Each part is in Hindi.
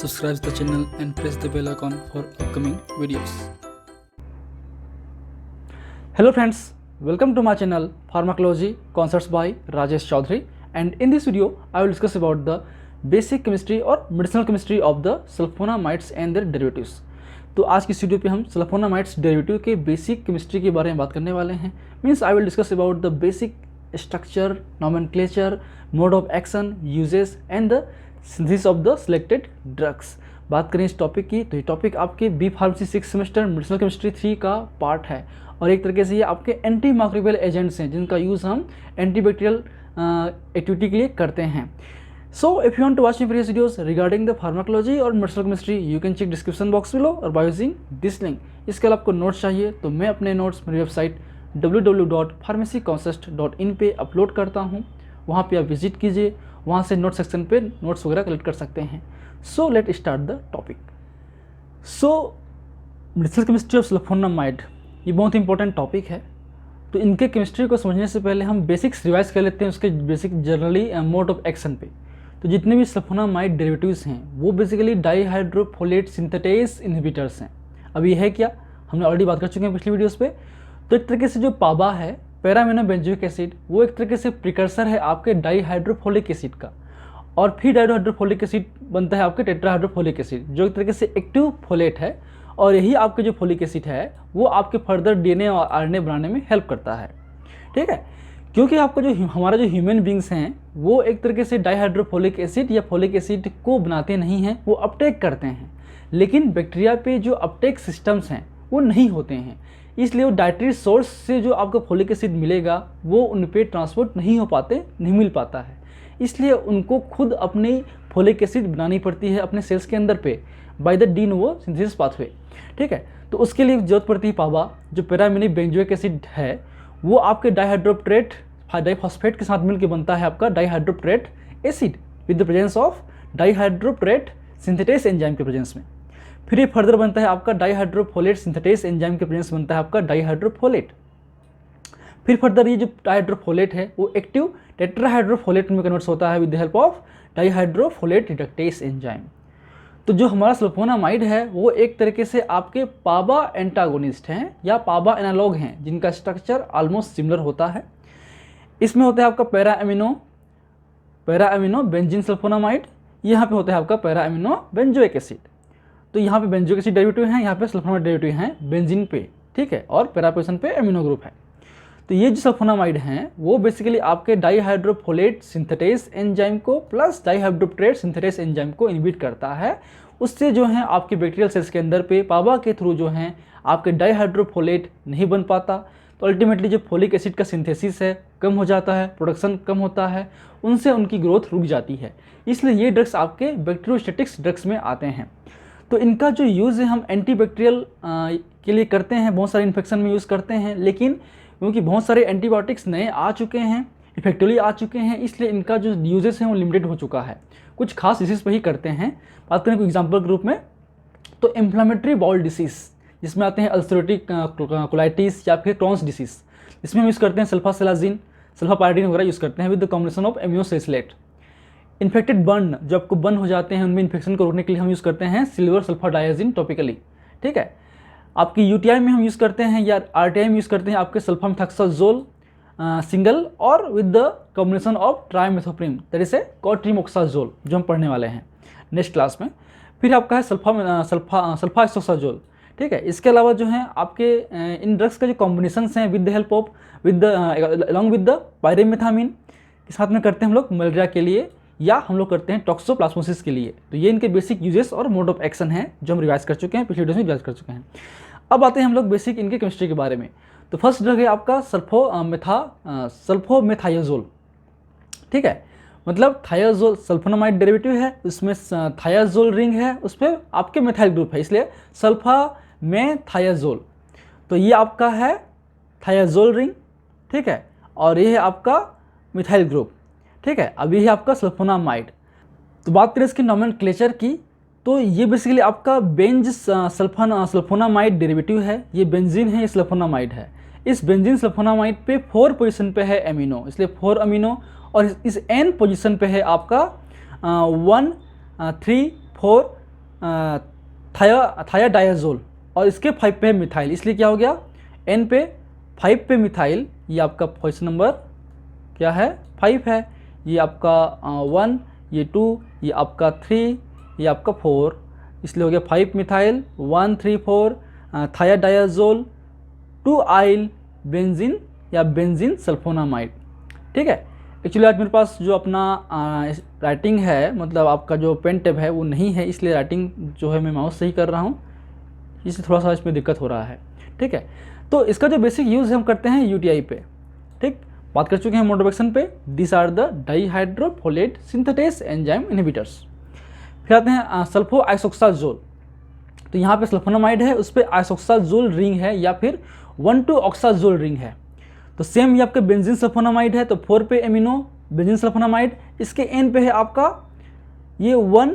subscribe the channel and press the bell icon for upcoming videos. Hello friends, welcome to my channel Pharmacology Concepts by Rajesh Chaudhary, and in this video I will discuss about the basic chemistry or medicinal chemistry of the sulfonamides and their derivatives. तो आज की इस वीडियो पे हम सल्फोनामाइड्स डेरिवेटिव के बेसिक केमिस्ट्री के बारे में बात करने वाले हैं. Means I will discuss about the basic structure, nomenclature, mode of action, uses and the synthesis of the selected drugs. बात करें इस टॉपिक की तो ये टॉपिक आपके B pharmacy 6 semester medicinal chemistry 3 का पार्ट है और एक तरीके से ये आपके एंटी माइक्रोबियल एजेंट्स हैं जिनका यूज़ हम एंटीबैक्टीरियल एक्टिविटी के लिए करते हैं. So if you want to watch my previous videos regarding the pharmacology or medicinal chemistry, you can check description box below और by using this link. इसके अलावा आपको नोट्स चाहिए तो मैं अपने नोट्स मेरी वेबसाइट www.pharmacyconcept.in पे अपलोड करता हूँ. वहाँ पे आप विजिट कीजिए, वहाँ से नोट सेक्शन पे नोट्स वगैरह कलेक्ट कर सकते हैं. So let start the topic. So medicinal chemistry of sulphonamide ये बहुत इंपॉर्टेंट टॉपिक है. तो इनके केमिस्ट्री को समझने से पहले हम बेसिक्स रिवाइज कर लेते हैं उसके basic generally mode of action पे. तो जितने भी सल्फोनामाइड डेरिवेटिव्स हैं वो बेसिकली डाईहाइड्रोफोलेट सिंथेटेज इनहिबिटर्स हैं. अब ये है क्या, हमने ऑलरेडी बात कर चुके हैं पिछली वीडियोस पे. तो एक तरीके से जो पाबा है पैरामिनो बेंजोइक एसिड वो एक तरीके से प्रिकर्सर है आपके डाईहाइड्रोफोलिक एसिड का, और फिर डाईहाइड्रोफोलिक एसिड बनता है आपके टेट्राहाइड्रोफोलिक एसिड जो एक तरीके से एक्टिव फोलेट है, और यही आपके जो फोलिक एसिड है वो आपके फर्दर डीएनए और आरएनए बनाने में हेल्प करता है. ठीक है, क्योंकि आपका जो हमारा जो ह्यूमन बींग्स हैं वो एक तरीके से डाईहाइड्रोफोलिक एसिड या फोलिक एसिड को बनाते नहीं हैं, वो अपटेक करते हैं. लेकिन बैक्टीरिया पे जो अपटेक सिस्टम्स हैं वो नहीं होते हैं, इसलिए वो डाइटरी सोर्स से जो आपको फोलिक एसिड मिलेगा वो उन पे ट्रांसपोर्ट नहीं हो पाते, नहीं मिल पाता है. इसलिए उनको खुद अपनी फोलिक एसिड बनानी पड़ती है अपने सेल्स के अंदर पे by the de novo synthesis pathway. ठीक है, तो उसके लिए जरूरत पड़ती है पाबा जो पैरामिनो बेंजोइक एसिड है वो आपके डाईहाइड्रोप्टेट डाइफॉस्फेट के साथ मिलकर बनता है आपका dihydropteroate acid with the presence of dihydropteroate synthetase enzyme के प्रेजेंस में. फिर ये फर्दर बनता है आपका डाईहाइड्रोफोलेट सिंथेटेज एंजाइम के प्रेजेंस बनता है आपका डाईहाइड्रोफोलेट. फिर फर्दर ये जो डाईहाइड्रोफोलेट है वो एक्टिव टेट्राहाइड्रोफोलेट में कन्वर्ट होता है with the help of dihydrofolate reductase enzyme. तो जो हमारा सल्फोनामाइड है वो एक तरीके से आपके पाबा एंटागोनिस्ट हैं या पाबा एनालॉग हैं जिनका स्ट्रक्चर ऑलमोस्ट सिमिलर होता है. इसमें होता है आपका पैरा अमीनो बेंजीन सल्फोनामाइड, यहाँ पे होता है आपका पैरा अमीनो बेंजोइक एसिड. तो यहाँ पे बेंजोइक एसिड डेरिवेटिव हैं, यहाँ पे सल्फोनामाइड डेरिवेटिव हैं बेंजीन पे. ठीक है, और पैरा पोजीशन पे अमीनो ग्रुप है. तो ये जो सल्फोनामाइड हैं वो बेसिकली आपके डाईहाइड्रोफोलेट सिंथेटेज एंजाइम को प्लस डाईहाइड्रोप्टेट सिंथेटेज एंजाइम को इनहिबिट करता है. उससे जो है आपके बैक्टीरियल सेल्स के अंदर पे पाबा के थ्रू जो हैं आपके डाईहाइड्रोफोलेट नहीं बन पाता. तो अल्टीमेटली जो फोलिक एसिड का सिंथेसिस है कम हो जाता है, प्रोडक्शन कम होता है, उनसे उनकी ग्रोथ रुक जाती है. इसलिए ये ड्रग्स आपके बैक्टीरियोस्टैटिक्स ड्रग्स में आते हैं. तो इनका जो यूज़ है हम एंटीबैक्टीरियल के लिए करते हैं, बहुत सारे इन्फेक्शन में यूज़ करते हैं. लेकिन क्योंकि बहुत सारे एंटीबायोटिक्स नए आ चुके हैं, इफेक्टिवली आ चुके हैं, इसलिए इनका जो यूजेस है वो लिमिटेड हो चुका है. कुछ खास डिसीज पर ही करते हैं. बात करें कोई एग्जाम्पल के रूप में तो इन्फ्लामेटरी बाउल डिसीज़ जिसमें आते हैं अल्सरेटिक कोलाइटिस या फिर क्रॉन्स डिसीज़, इसमें हम यूज़ करते हैं सल्फासेलाजिन, सल्फापायरिडीन वगैरह यूज़ करते हैं with the combination of aminosalicylate. Infected burn जो आपको बर्न हो जाते हैं उनमें इन्फेक्शन को रोकने के लिए हम यूज़ करते हैं सिल्वर सल्फाडायाजिन टॉपिकली. ठीक है, आपकी यूटीआई में हम यूज़ करते हैं या आरटीआई में यूज़ करते हैं आपके सल्फामेथाक्साजोल सिंगल और with the combination of trimethoprim that is a cotrimoxazole जो हम पढ़ने वाले हैं नेक्स्ट क्लास में. फिर आपका है सल्फाइसोक्साजोल. ठीक है, इसके अलावा जो है आपके इन ड्रग्स का जो कॉम्बिनेशन हैं with the help of along with the pyrimethamine के साथ में करते हैं हम लोग मलेरिया के लिए या हम लोग करते हैं टॉक्सोप्लाज्मोसिस के लिए. तो ये इनके बेसिक यूजेस और मोड ऑफ एक्शन है जो हम रिवाइज कर चुके हैं, पिछले वीडियो में रिवाइज कर चुके हैं. अब आते हैं हम लोग बेसिक इनके केमिस्ट्री के बारे में. तो फर्स्ट ड्रग है आपका सल्फोमेथायोजोल. ठीक है, मतलब थायोजोल सल्फोनामाइड डेरिवेटिव है, उसमें थायोजोल रिंग है, उस पर आपके मेथाइल ग्रुप है, इसलिए सल्फामेथायोजोल. तो ये आपका है थायोजोल रिंग. ठीक है, और ये है आपका मिथाइल ग्रुप. ठीक है, अभी है आपका सल्फोनामाइड. तो बात करें इसकी नॉमेनक्लेचर की तो ये बेसिकली आपका बेंज सल्फोनामाइड डेरिवेटिव है. ये बेंजीन है, ये सल्फोनामाइड है. इस बेंजीन सल्फोनामाइड पे 4 पोजीशन पे है एमिनो, इसलिए 4 अमीनो, और इस एन पोजीशन पे है आपका 1, 3, 4, थायाडायाजोल और इसके 5 पे है मिथाइल, इसलिए क्या हो गया N पे 5 पे मिथाइल, ये आपका पोजीशन नंबर क्या है 5 है, ये आपका 1, ये 2, ये आपका 3, ये आपका 4, इसलिए हो गया 5 मिथाइल 1 3 4 थायाडायाजोल 2 आइल बेंजीन या बेंजीन सल्फोनामाइड। ठीक है, एक्चुअली आज मेरे पास जो अपना राइटिंग है, मतलब आपका जो पेन टेप है वो नहीं है, इसलिए राइटिंग जो है मैं माउस से ही कर रहा हूँ, इससे थोड़ा सा इसमें दिक्कत हो रहा है। ठीक है, तो इसका जो बेसिक यूज़ हम करते हैं यूटीआई पे। ठीक, बात कर चुके हैं मोडोबेक्सन पे। This are the dihydrofolate synthetase enzyme inhibitors. फिर आते हैं सल्फो आइसोक्साजोल। तो यहाँ पे सल्फोनामाइड है, उस पर आइसोक्साजोल रिंग है या फिर 1,2 ऑक्साजोल रिंग है। तो सेम ये आपका बेंजीन सल्फोनामाइड है, तो 4 पे एमिनो बेंजीन सल्फोनामाइड, इसके एन पे है आपका ये 1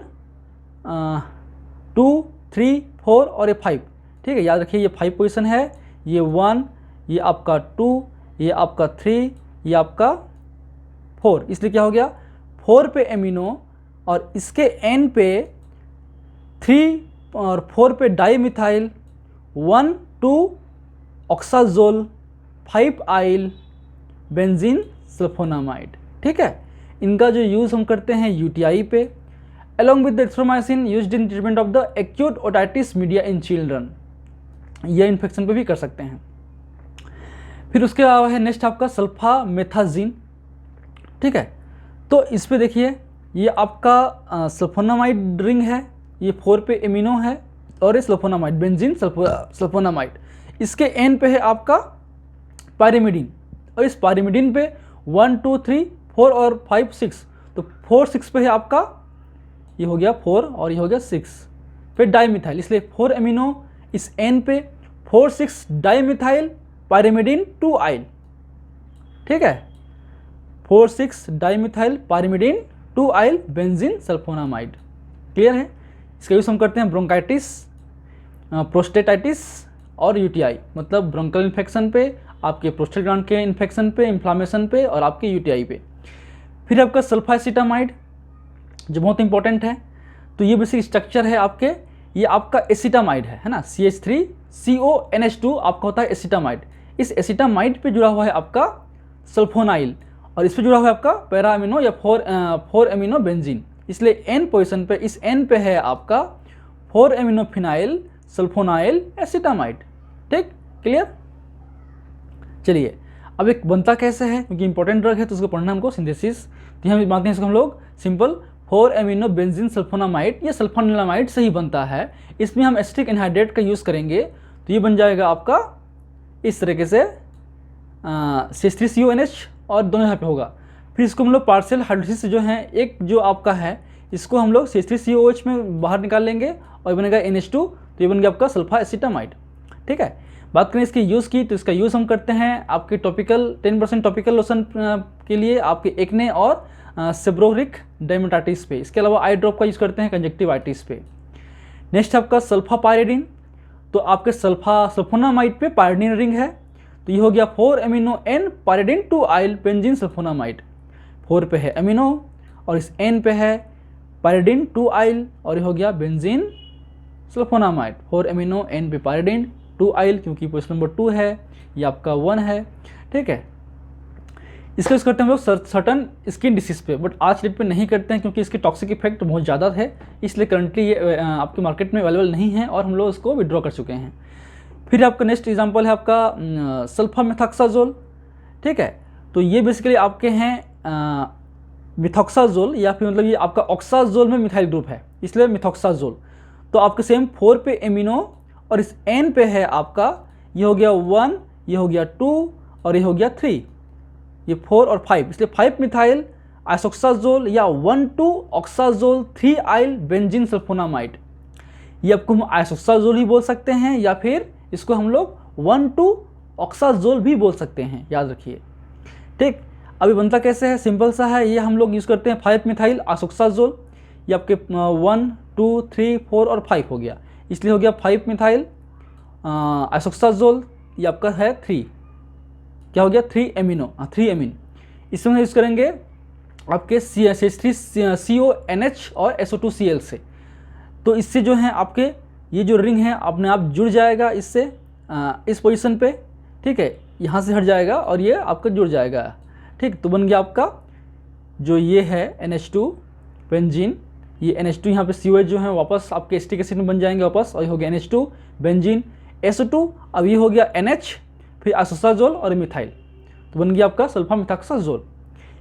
2 3 4 और ये 5। ठीक है, याद रखिए ये 5 पोजीशन है, ये 1, ये आपका 2, ये आपका 3, ये आपका 4, इसलिए क्या हो गया 4 पे एमिनो और इसके एन पे 3 और 4 पे डाई मिथाइल 1 2 ऑक्साजोल 5 आइल बेंजीन सल्फोनामाइड। ठीक है, इनका जो यूज़ हम करते हैं यूटीआई पे, along with the erythromycin used in treatment of the acute otitis media in children, ये इन्फेक्शन पे भी कर सकते हैं। फिर उसके अलावा है नेक्स्ट आपका सल्फामेथाजीन। ठीक है, तो इस पे देखिए ये आपका सल्फोनामाइड रिंग है, ये 4 पे एमिनो है और ये सल्फोनामाइड बेंजीन सल्फोनामाइड, इसके एन पे है आपका पायरिमिडीन और इस पायरिमिडीन पे 1 2 3 4 और 5 6, तो 4 6 पे है आपका ये हो गया 4 और ये हो गया 6, फिर डाईमिथाइल, इसलिए 4 एमिनो इस एन पे 4 6 डाईमिथाइल पायरिमिडीन 2 आइल। ठीक है, 4 6 डाईमिथाइल पायरिमिडीन 2 आइल बेंजीन सल्फोनामाइड। क्लियर है, इसका यूज़ हम करते हैं ब्रोंकाइटिस, प्रोस्टेटाइटिस और यूटीआई, मतलब ब्रोंकल इन्फेक्शन पे, आपके प्रोस्टेट ग्लैंड के इन्फेक्शन पे, इन्फ्लामेशन पे और आपके यूटीआई पे। फिर आपका सल्फाएसिटामाइड जो बहुत इंपॉर्टेंट है, तो ये बेसिक स्ट्रक्चर है आपके, ये आपका एसिटामाइड है ना, CH3CONH2 आपका होता है एसिटामाइड। इस एसिटामाइड पे जुड़ा हुआ है आपका सल्फोनाइल और इस पे जुड़ा हुआ है आपका पैरा अमीनो या 4 एमिनो बेंजीन, इसलिए एन पोजिशन पे, इस एन पे है आपका 4 एमिनो फिनाइल सल्फोनाइल एसिटामाइड। ठीक, क्लियर। चलिए अब एक बनता कैसे है, क्योंकि इंपॉर्टेंट ड्रग है तो उसको पढ़ना हमको सिंथेसिस, तो हम मानते हैं इसको हम लोग सिंपल 4 एमिनो बेंजीन सल्फोनामाइड या सल्फोनिलामाइड से ही बनता है। इसमें हम एसिटिक एनहाइड्रेट का यूज़ करेंगे तो ये बन जाएगा आपका इस तरीके से CH3CONH और दोनों यहाँ पे होगा। फिर इसको हम लोग पार्शियल हाइड्रोलिसिस जो है, एक जो आपका है इसको हम लोग CH3COH में बाहर निकाल लेंगे और बनेगा NH2, तो ये बन गया आपका सल्फा एसिटामाइड। ठीक है, बात करें इसके यूज़ की, तो इसका यूज़ हम करते हैं आपके टॉपिकल 10% टॉपिकल लोशन के लिए, आपके एक्ने और सेब्रोरिक डायमेटाइटिस पे। इसके अलावा आई ड्रॉप का यूज़ करते हैं कंजक्टिवाइटिस पे। नेक्स्ट आपका सल्फापायरिडीन, तो आपके सल्फोनामाइड पे पायरिडीन रिंग है, तो ये हो गया 4 एमिनो N पायरिडीन 2 आइल बेंजीन सल्फोनामाइड। 4 पे है एमिनो और इस N पे है पायरिडीन 2 आइल और ये हो गया बेंजीन सल्फोनामाइड। 4 एमिनो N पे पायरिडीन 2 आइल, क्योंकि पोजीशन नंबर 2 है, ये आपका 1 है। ठीक है, इसका यूज़ करते हैं हम लोग सर्टन स्किन डिसीज पे, बट आज डेट पे नहीं करते हैं क्योंकि इसके टॉक्सिक इफेक्ट बहुत ज़्यादा है, इसलिए करंटली ये आपके मार्केट में अवेलेबल नहीं है और हम लोग इसको विड्रॉ कर चुके हैं। फिर आपका नेक्स्ट एग्जांपल है आपका सल्फामेथॉक्साजोल। ठीक है, तो ये बेसिकली आपके हैं मिथॉक्साजोल या फिर मतलब ये आपका ऑक्साजोल में मिथाइल ग्रुप है, इसलिए मिथॉक्साजोल। तो आपके सेम 4 पे एमिनो और इस N पे है आपका, ये हो गया 1, ये हो गया 2 और ये हो गया 3, ये 4 और 5, इसलिए 5 मिथाइल आइसोक्साजोल या 1 2 ऑक्साजोल 3 आइल बेंजीन सल्फोनामाइड। ये आपको हम आइसोक्साजोल ही बोल सकते हैं या फिर इसको हम लोग 1 2 ऑक्साजोल भी बोल सकते हैं, याद रखिए। ठीक, अभी बनता कैसे है, सिंपल सा है, ये हम लोग यूज़ करते हैं 5 मिथाइल आइसोक्साजोल, ये आपके 1 2 3 4 और 5 हो गया, इसलिए हो गया 5 मिथाइल आइसोक्साजोल, ये आपका है 3, क्या हो गया 3 एमिनो 3 एमिन। इसमें हम यूज़ करेंगे आपके CH3CONH और SO2Cl से, तो इससे जो है आपके ये जो रिंग है अपने आप जुड़ जाएगा इससे, इस पोजीशन पे, ठीक है, यहाँ से हट जाएगा और ये आपका जुड़ जाएगा, ठीक। तो बन गया आपका जो ये है NH2 बेंजीन, ये NH2 यहाँ पे COH जो है वापस आपके एसिटिक एसिड में बन जाएंगे वापस, और ये हो गया NH2 बेंजीन, SO2, अब ये हो गया NH, फिर आइसोसाजोल और मिथाइल, तो बन गया आपका सल्फा मिथाक्साजोल।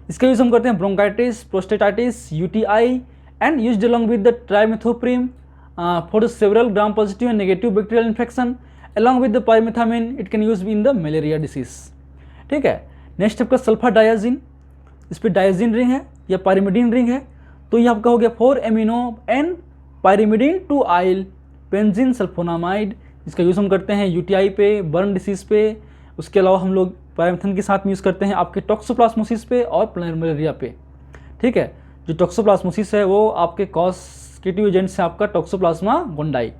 इसका यूज़ हम करते हैं bronchitis, prostatitis, UTI and used along with the trimethoprim for several gram positive and negative bacterial infection along with the pyrimethamine, it can use in the malaria disease, ठीक है। नेक्स्ट आपका सल्फा डायाजिन, इस पर डायाजिन रिंग है या पायरिमिडीन रिंग है, तो ये आपका हो गया 4 एमिनो एन पायरिमिडीन 2 आइल बेंजीन सल्फोनामाइड। इसका यूज़ हम करते हैं UTI पे, बर्न डिसीज़ पे, उसके अलावा हम लोग पायरिमिथेन के साथ में यूज़ करते हैं आपके टॉक्सोप्लाज्मोसिस पे और मलेरिया पे, ठीक है। जो टॉक्सोप्लाज्मोसिस है वो आपके कॉजेटिव एजेंट से आपका टॉक्सोप्लाज्मा गोंडाई।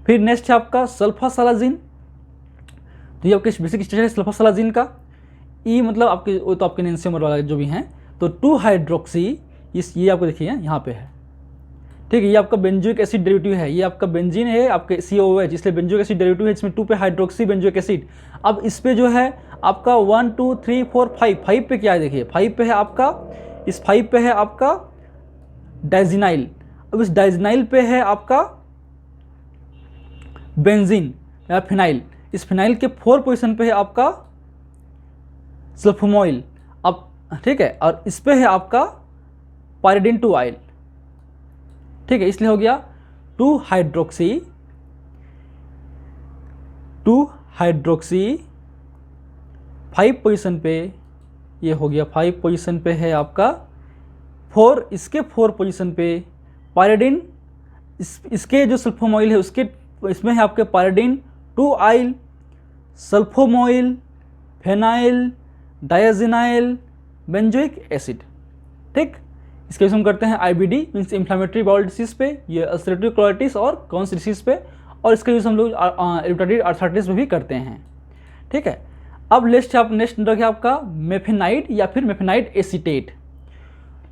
फिर नेक्स्ट है आपका सल्फासालाजिन, तो ये आपके बेसिक स्ट्रक्चर है सल्फासालाजिन का। ई मतलब आपके वो तो आपके एंजाइमर वाला जो भी हैं, तो 2 हाइड्रोक्सी, ये आपको देखिए यहाँ पे है, ठीक है। ये आपका बेंजोइक एसिड डेरिवेटिव है, ये आपका बेंजीन है आपके COOH, इसलिए बेंजोइक एसिड डेरिवेटिव है, इसमें 2 पे हाइड्रोक्सी बेंजोइक एसिड। अब इस पे जो है आपका 1 2 3 4 5 पे क्या है देखिए, 5 पे है आपका, इस 5 पे है आपका डाइजिनाइल, अब इस डाइजिनाइल पे है आपका बेंजीन या फिनाइल, इस फिनाइल के 4 पोजीशन पे है आपका सल्फोमोइल, अब ठीक है, और इस पे है आपका पायरिडीन 2 आइल, ठीक है। इसलिए हो गया 2 हाइड्रोक्सी 5 पोजीशन पे, ये हो गया 5 पोजीशन पे है आपका 4, इसके 4 पोजीशन पे पायरिडीन, इसके जो सल्फोमोइल है उसके इसमें है आपके पायरिडीन 2 आइल, सल्फोमोइल, फेनाइल, डायाजिनाइल, बेंजोइक एसिड, ठीक। इसका यूज़ हम करते हैं IBD means inflammatory bowel disease पे, ये अल्सरेटिव कोलाइटिस और कॉन्स डिसीज़ पे, और इसका यूज़ हम लोग रूमेटॉइड आर्थराइटिस में भी करते हैं, ठीक है। अब नेक्स्ट ड्रग है आपका मेफेनाइड या फिर मेफेनाइड एसीटेट।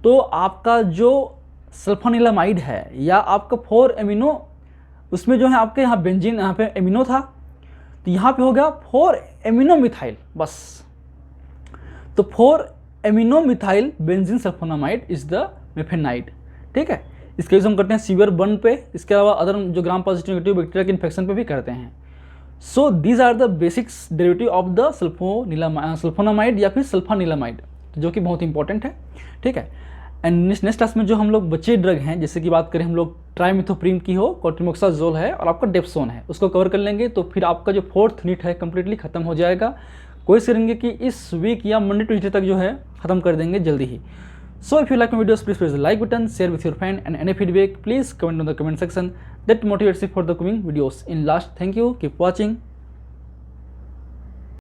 तो आपका जो सल्फानिलामाइड है या आपका 4 एमिनो, उसमें जो है आपके यहाँ बेंजीन यहाँ पे एमिनो था, तो यहाँ पे हो गया 4 एमिनो मिथाइल बस, तो 4 amino methyl benzene sulfonamide is the mafenide, ठीक है। इसका यूज़ हम करते हैं सीवियर बर्न पे, इसके अलावा अदर जो ग्राम पॉजिटिव नेगेटिव बैक्टीरिया के इन्फेक्शन पे भी करते हैं। So these are the basics derivative of the sulphonamide या फिर सल्फानिलामाइड, जो कि बहुत इंपॉर्टेंट है, ठीक है। एंड नेक्स्ट क्लास में जो हम लोग बचे ड्रग हैं, जैसे कि बात करें हम लोग ट्राइमेथोप्रिम की हो, कोट्रिमोक्साजोल है और आपका डेप्सोन है, उसको कवर कर लेंगे, तो फिर आपका जो 4th यूनिट है कंप्लीटली खत्म हो जाएगा। कोशिश करेंगे कि इस वीक या मंडे ट्यूजडे तक जो है खत्म कर देंगे जल्दी ही। So if you like my videos please press the like button, share with your friend and any feedback please comment on the comment section, that motivates you for the coming videos. In last, thank you, keep watching.